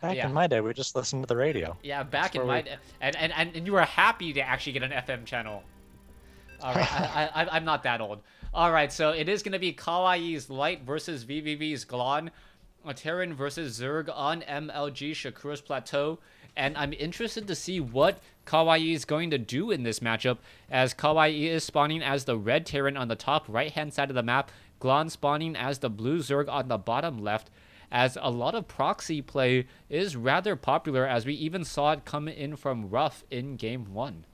Back Yeah. in my day, we just listened to the radio. Yeah, That's back in where my we. day, and you were happy to actually get an FM channel. All right, I'm not that old. All right, so it is gonna be Kawaii's Light versus vVv's Glon, Terran versus Zerg on MLG Shakura's Plateau, and I'm interested to see what Kawaii is going to do in this matchup, as Kawaii is spawning as the red Terran on the top right-hand side of the map, Glon spawning as the blue Zerg on the bottom left, as a lot of proxy play is rather popular, as we even saw it come in from Rough in Game 1.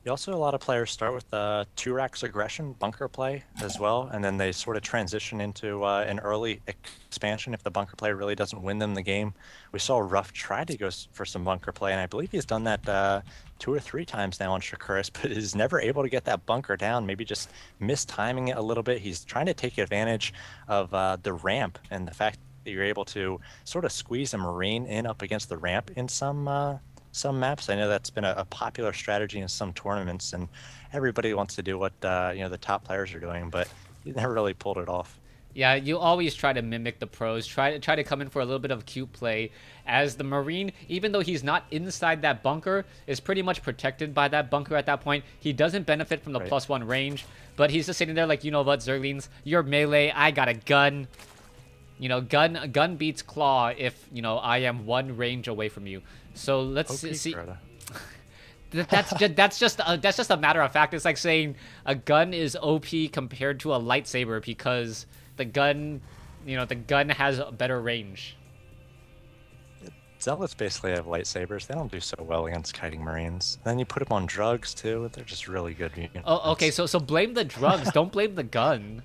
You also, a lot of players start with two racks aggression, bunker play as well, and then they sort of transition into an early expansion if the bunker play really doesn't win them the game. We saw Ruff try to go for some bunker play, and I believe he's done that 2 or 3 times now on Shakuris, but is never able to get that bunker down, maybe just mistiming it a little bit. He's trying to take advantage of the ramp and the fact that you're able to sort of squeeze a Marine in up against the ramp in some maps. I know that's been a popular strategy in some tournaments, and everybody wants to do what the top players are doing, but he never really pulled it off. Yeah, you always try to mimic the pros, try to come in for a little bit of cute play, as the Marine, even though he's not inside that bunker, is pretty much protected by that bunker at that point. He doesn't benefit from the Right. +1 range, but he's just sitting there like, you know what, Zerglings, you're melee, I got a gun. You know, gun beats claw if, you know, I am 1 range away from you. So let's OP see. Crota. That's just a matter of fact. It's like saying a gun is OP compared to a lightsaber because the gun, you know, the gun has a better range. Zealots basically have lightsabers. They don't do so well against kiting Marines. Then you put them on drugs too. They're just really good units. Oh, okay. So blame the drugs. Don't blame the gun.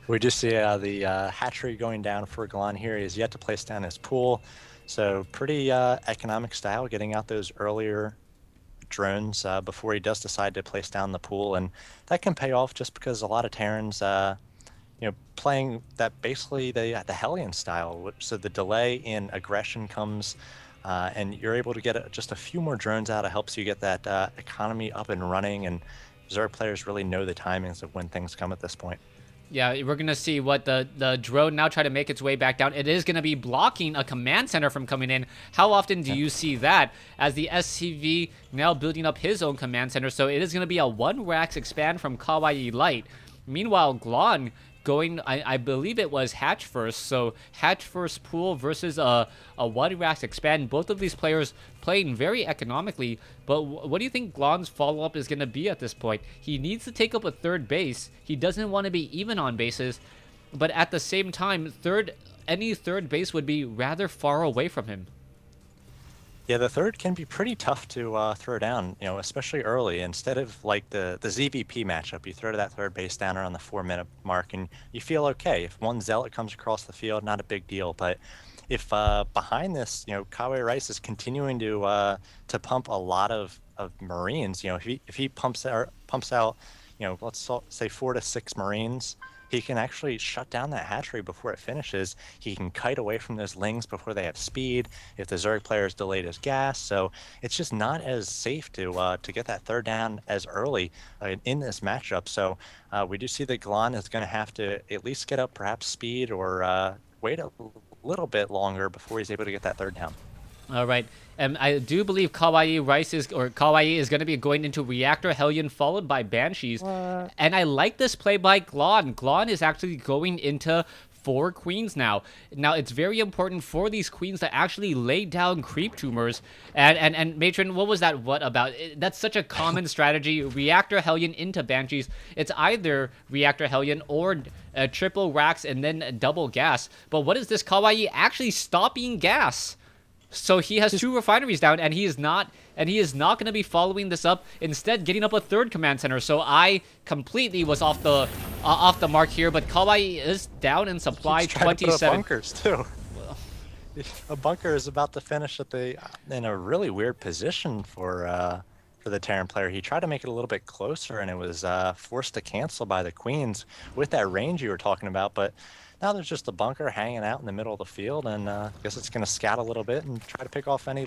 We just see the hatchery going down for Glon here. He has yet to place down his pool. So pretty economic style, getting out those earlier drones before he does decide to place down the pool. And that can pay off just because a lot of Terrans, playing that basically the Hellion style. So the delay in aggression comes and you're able to get just a few more drones out. It helps you get that economy up and running. And Zerg players really know the timings of when things come at this point. Yeah, we're going to see what the drone now try to make its way back down. It is going to be blocking a command center from coming in. How often do you see that? As the SCV now building up his own command center. So it is going to be a 1-Rax expand from Kawaii Light. Meanwhile, Glon going, I believe it was Hatch first. So Hatch first pool versus a 1-Rax expand. Both of these players playing very economically. But what do you think Glon's follow-up is going to be at this point? He needs to take up a 3rd base. He doesn't want to be even on bases. But at the same time, any third base would be rather far away from him. Yeah, the third can be pretty tough to throw down, especially early. Instead of like the ZVP matchup, you throw to that third base down around the 4-minute mark, and you feel okay. If one zealot comes across the field, not a big deal. But if behind this, Kawaii Rice is continuing to pump a lot of Marines, if he pumps out, let's say 4 to 6 Marines, he can actually shut down that hatchery before it finishes. He can kite away from those lings before they have speed if the Zerg player is delayed his gas. So it's just not as safe to get that third down as early in this matchup. So we do see that Glon is going to have to at least get up perhaps speed or wait a little bit longer before he's able to get that third down. All right. I do believe Kawaii is going to be going into Reactor Hellion followed by Banshees. What? And I like this play by Glon. Glon is actually going into 4 queens now. Now, it's very important for these queens to actually lay down creep tumors. And Matron, what was that about? That's such a common strategy. Reactor Hellion into Banshees. It's either Reactor Hellion or triple racks and then double gas. But what is this? Kawaii actually stopping gas. So he has 2 refineries down, and he is not going to be following this up. Instead, getting up a 3rd command center. So I completely was off the mark here. But Kawaii is down in supply. 27 bunkers too. A bunker is about to finish in a really weird position for the Terran player. He tried to make it a little bit closer, and it was forced to cancel by the queens with that range you were talking about. But now there's just a bunker hanging out in the middle of the field, and I guess it's going to scout a little bit and try to pick off any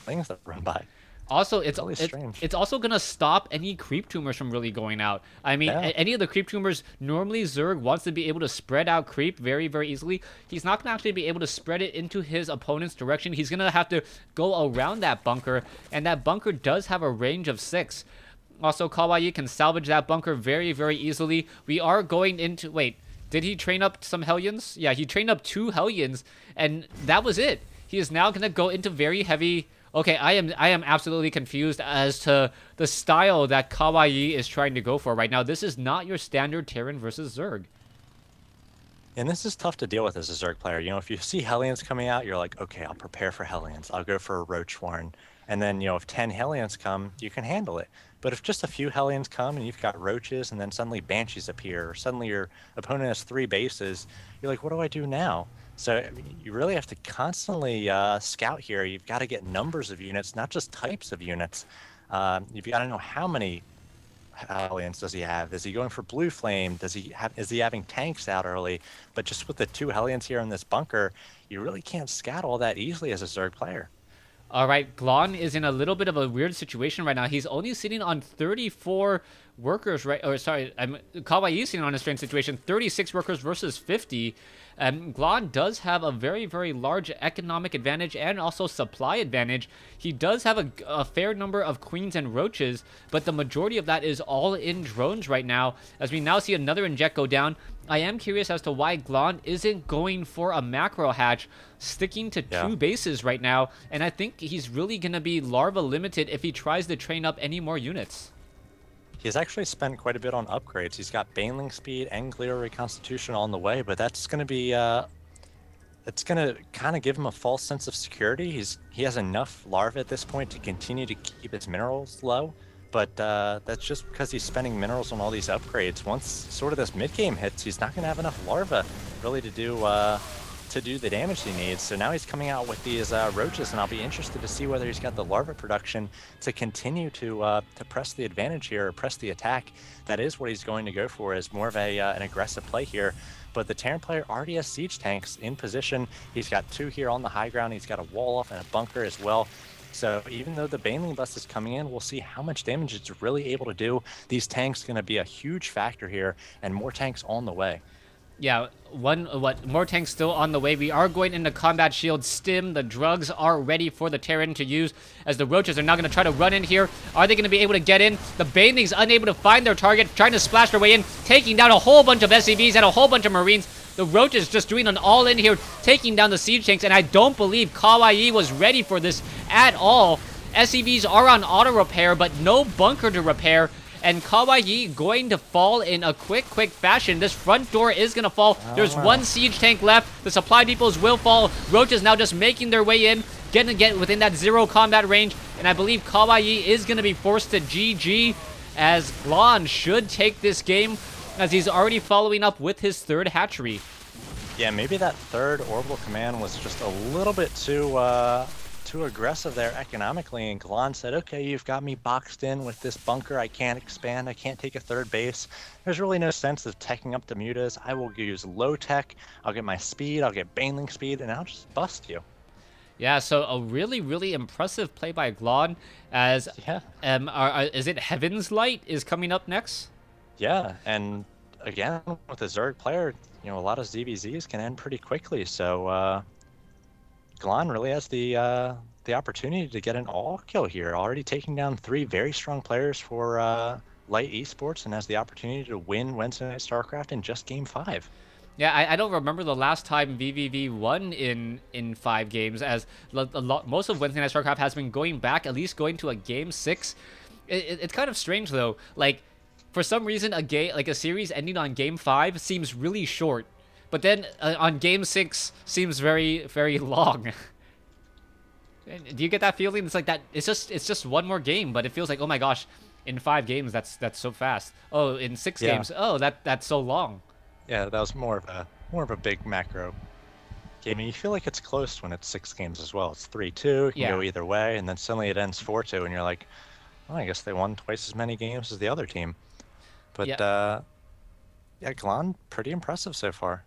lings that run by. Also, Really strange. it's also gonna stop any creep tumors from really going out. I mean, Yeah. any of the creep tumors, normally Zerg wants to be able to spread out creep very, very easily. He's not gonna actually be able to spread it into his opponent's direction. He's gonna have to go around that bunker, and that bunker does have a range of 6. Also, Kawaii can salvage that bunker very, very easily. We are going into... Wait, did he train up some Hellions? Yeah, he trained up 2 Hellions, and that was it. He is now gonna go into very heavy... Okay, I am absolutely confused as to the style that Kawaii is trying to go for right now. This is not your standard Terran versus Zerg. And this is tough to deal with as a Zerg player. You know, if you see Hellions coming out, you're like, okay, I'll prepare for Hellions. I'll go for a Roach Warren. And then, you know, if 10 Hellions come, you can handle it. But if just a few Hellions come and you've got Roaches and then suddenly Banshees appear, or suddenly your opponent has 3 bases, you're like, what do I do now? So I mean, you really have to constantly scout here. You've got to get numbers of units, not just types of units. You've got to know how many Hellions does he have? Is he going for Blue Flame? Is he having tanks out early? But just with the 2 Hellions here in this bunker, you really can't scout all that easily as a Zerg player. All right, Glon is in a little bit of a weird situation right now. He's only sitting on 34 workers, right? Or sorry, Kawaii is sitting on a strange situation. 36 workers versus 50. Glon does have a very, very large economic advantage and also supply advantage. He does have a fair number of queens and roaches, but the majority of that is all in drones right now. As we now see another inject go down, I am curious as to why Glon isn't going for a macro hatch, sticking to 2 bases right now, and I think he's really going to be larva limited if he tries to train up any more units. He's actually spent quite a bit on upgrades. He's got Baneling Speed and Glider Reconstitution on the way, but that's going to be it's going to kind of give him a false sense of security. He has enough larvae at this point to continue to keep his minerals low, but that's just because he's spending minerals on all these upgrades. Once sort of this mid-game hits, he's not going to have enough larvae really to do the damage he needs. So now he's coming out with these roaches, and I'll be interested to see whether he's got the larva production to continue to press the advantage here, or press the attack. That is what he's going to go for, is more of an aggressive play here. But the Terran player already has siege tanks in position. He's got 2 here on the high ground. He's got a wall off and a bunker as well. So even though the Baneling bust is coming in, we'll see how much damage it's really able to do. These tanks are going to be a huge factor here, and more tanks on the way. Yeah, more tanks still on the way. We are going into combat shield stim. The drugs are ready for the Terran to use, as the roaches are now going to try to run in here. Are they going to be able to get in? The Baneling's unable to find their target, trying to splash their way in, taking down a whole bunch of SCVs and a whole bunch of Marines. The roaches just doing an all-in here, taking down the siege tanks, and I don't believe Kawaii was ready for this at all. SCVs are on auto repair, but no bunker to repair. And Kawaii going to fall in a quick fashion. This front door is going to fall. There's 1 siege tank left. The supply depots will fall. Roaches now just making their way in, getting to get within that 0 combat range. And I believe Kawaii is going to be forced to GG, as Glon should take this game, as he's already following up with his 3rd hatchery. Yeah, maybe that 3rd orbital command was just a little bit too aggressive there economically, and Glon said, okay, you've got me boxed in with this bunker. I can't expand. I can't take a 3rd base. There's really no sense of teching up the mutas. I will use low tech. I'll get my speed. I'll get Baneling speed, and I'll just bust you. Yeah, so a really, really impressive play by Glon, as is it Heaven's Light is coming up next? Yeah, and again, with a Zerg player, you know, a lot of ZVZs can end pretty quickly, so Glon really has the opportunity to get an all kill here, already taking down 3 very strong players for Light Esports, and has the opportunity to win Wednesday Night StarCraft in just Game 5. Yeah, I don't remember the last time vVv won in 5 games, as most of Wednesday Night StarCraft has been going back, at least going to a Game 6. It's kind of strange, though. Like, for some reason, a series ending on Game 5 seems really short. But then on Game 6 seems very, very long. Do you get that feeling? It's like that. It's just 1 more game, but it feels like, oh my gosh, in 5 games that's so fast. Oh, in 6 games, oh that's so long. Yeah, that was more of a big macro game. And you feel like it's close when it's 6 games as well. It's 3-2, it can go either way, and then suddenly it ends 4-2, and you're like, well, I guess they won twice as many games as the other team. But yeah, Glon, pretty impressive so far.